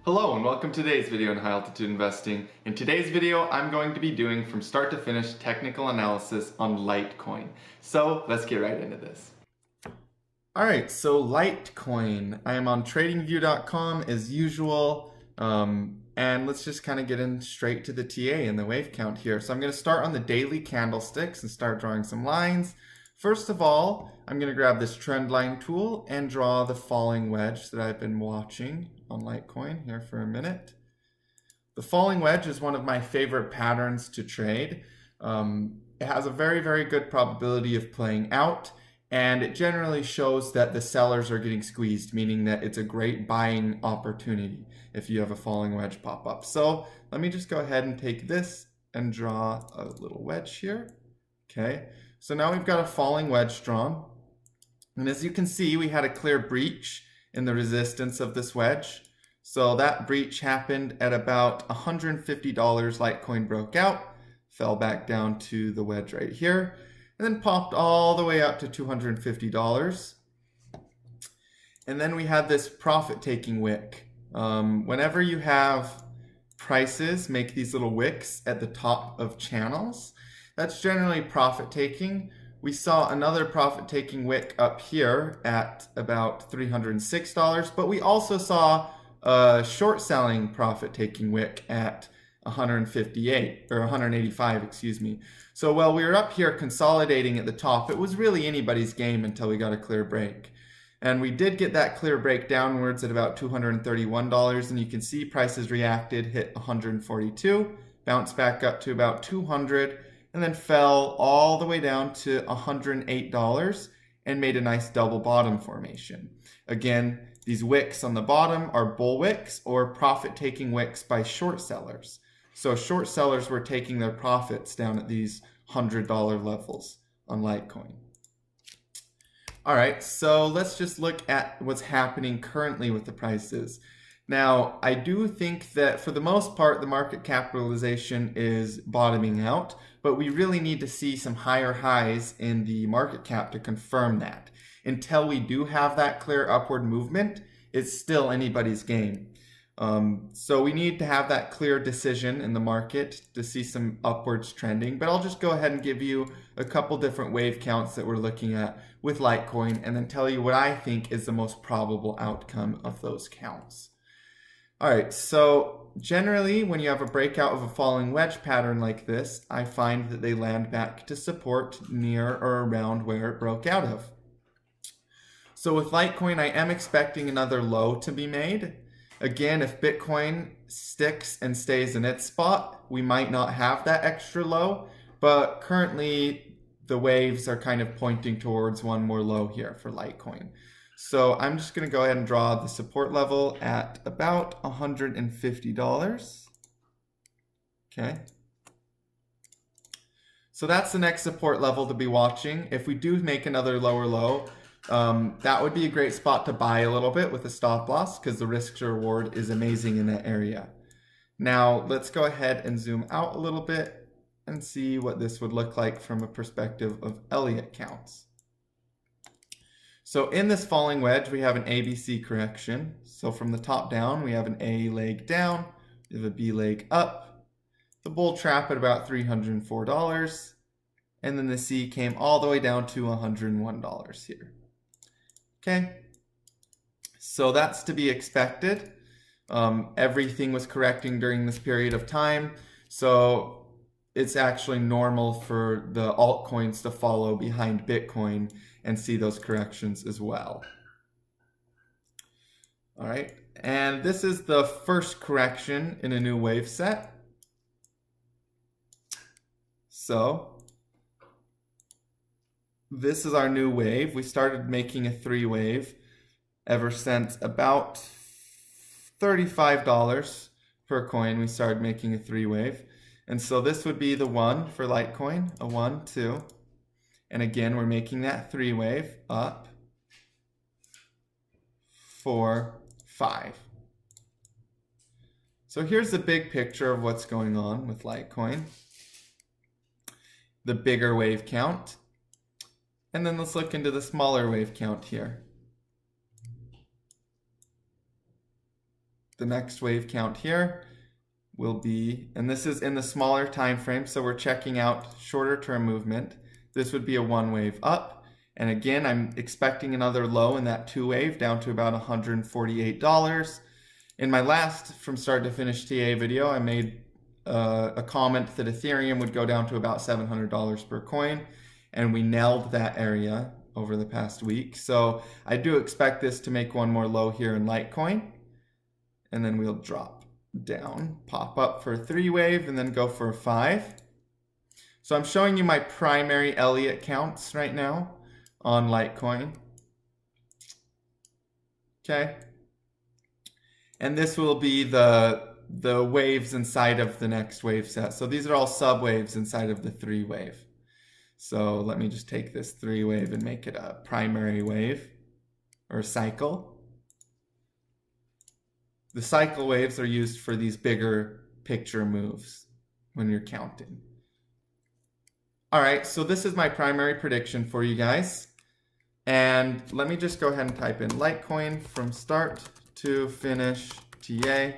Hello and welcome to today's video on high altitude investing. In today's video, I'm going to be doing from start to finish technical analysis on Litecoin. So let's get right into this. All right, so Litecoin. I am on tradingview.com as usual. And let's just kind of get in straight to the TA and the wave count here. So I'm going to start on the daily candlesticks and start drawing some lines. First of all, I'm going to grab this trend line tool and draw the falling wedge that I've been watching on Litecoin here for a minute. The falling wedge is one of my favorite patterns to trade. It has a very, very good probability of playing out, and it generally shows that the sellers are getting squeezed, meaning that it's a great buying opportunity if you have a falling wedge pop up. So let me just go ahead and take this and draw a little wedge here. Okay, so now we've got a falling wedge drawn. And as you can see, we had a clear breach in the resistance of this wedge. So that breach happened at about $150. Litecoin broke out, fell back down to the wedge right here, and then popped all the way up to $250. And then we had this profit-taking wick. Whenever you have prices make these little wicks at the top of channels, that's generally profit-taking. We saw another profit-taking wick up here at about $306, but we also saw a short-selling profit-taking wick at 158 or 185, excuse me. So while we were up here consolidating at the top, it was really anybody's game until we got a clear break. And we did get that clear break downwards at about $231, and you can see prices reacted, hit 142, bounced back up to about 200, and then fell all the way down to $108 and made a nice double bottom formation. Again, these wicks on the bottom are bull wicks or profit-taking wicks by short sellers. So short sellers were taking their profits down at these $100 levels on Litecoin. All right, so let's just look at what's happening currently with the prices. Now, I do think that for the most part, the market capitalization is bottoming out, but we really need to see some higher highs in the market cap to confirm that. Until we do have that clear upward movement, it's still anybody's game. So we need to have that clear decision in the market to see some upwards trending, but I'll just go ahead and give you a couple different wave counts that we're looking at with Litecoin and then tell you what I think is the most probable outcome of those counts. All right, so generally when you have a breakout of a falling wedge pattern like this, I find that they land back to support near or around where it broke out of. So with Litecoin, I am expecting another low to be made. Again, if Bitcoin sticks and stays in its spot, we might not have that extra low, but currently the waves are kind of pointing towards one more low here for Litecoin. So I'm just going to go ahead and draw the support level at about $150. Okay. So that's the next support level to be watching. If we do make another lower low, that would be a great spot to buy a little bit with a stop loss because the risk to reward is amazing in that area. Now let's go ahead and zoom out a little bit and see what this would look like from a perspective of Elliott counts. So in this falling wedge, we have an ABC correction. So from the top down, we have an A leg down, we have a B leg up, the bull trap at about $304, and then the C came all the way down to $101 here. Okay, so that's to be expected. Everything was correcting during this period of time, so it's actually normal for the altcoins to follow behind Bitcoin and see those corrections as well. All right, and this is the first correction in a new wave set. So this is our new wave. We started making a three wave ever since about $35 per coin. We started making a three wave. And so this would be the one for Litecoin, a 1, 2. And again, we're making that three wave up, 4, 5. So here's the big picture of what's going on with Litecoin. The bigger wave count. And then let's look into the smaller wave count here. the next wave count here will be, and this is in the smaller time frame, so we're checking out shorter term movement. This would be a 1 wave up. And again, I'm expecting another low in that 2 wave down to about $148. In my last from start to finish TA video, I made a comment that Ethereum would go down to about $700 per coin, and we nailed that area over the past week. So I do expect this to make one more low here in Litecoin, and then we'll drop down, pop up for a 3 wave, and then go for a 5. So I'm showing you my primary Elliott counts right now on Litecoin. Okay. And this will be the waves inside of the next wave set. So these are all sub-waves inside of the 3 wave. So let me just take this 3 wave and make it a primary wave or a cycle. The cycle waves are used for these bigger picture moves when you're counting. All right, so this is my primary prediction for you guys. And let me just go ahead and type in Litecoin from start to finish TA,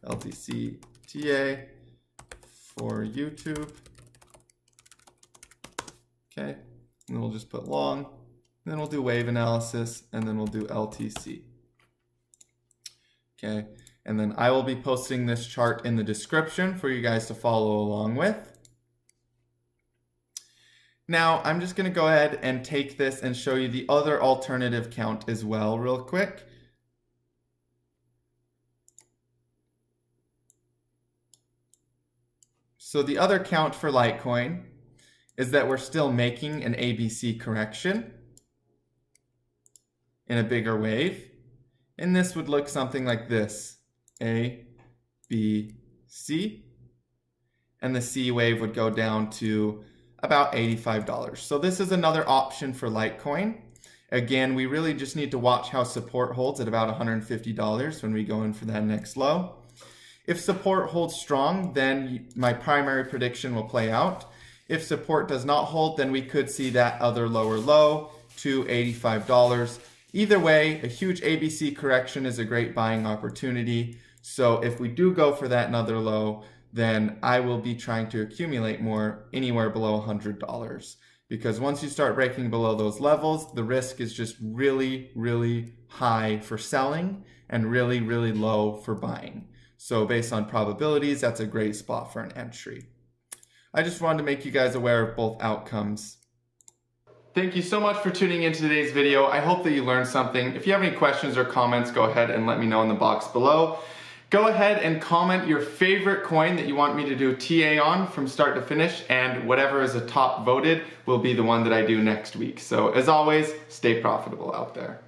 LTC TA for YouTube. Okay, and then we'll just put long, then we'll do wave analysis, and then we'll do LTC. Okay, and then I will be posting this chart in the description for you guys to follow along with. Now, I'm just going to go ahead and take this and show you the other alternative count as well real quick. So the other count for Litecoin is that we're still making an ABC correction in a bigger wave. And this would look something like this, A, B, C. And the C wave would go down to about $85. So this is another option for Litecoin. Again, we really just need to watch how support holds at about $150 when we go in for that next low. If support holds strong, then my primary prediction will play out. If support does not hold, then we could see that other lower low to $85. Either way, a huge ABC correction is a great buying opportunity. So if we do go for that another low, then I will be trying to accumulate more anywhere below $100. Because once you start breaking below those levels, the risk is just really, really high for selling and really, really low for buying. So based on probabilities, that's a great spot for an entry. I just wanted to make you guys aware of both outcomes. Thank you so much for tuning into today's video. I hope that you learned something. If you have any questions or comments, go ahead and let me know in the box below. Go ahead and comment your favorite coin that you want me to do TA on from start to finish, and whatever is a top voted will be the one that I do next week. So as always, stay profitable out there.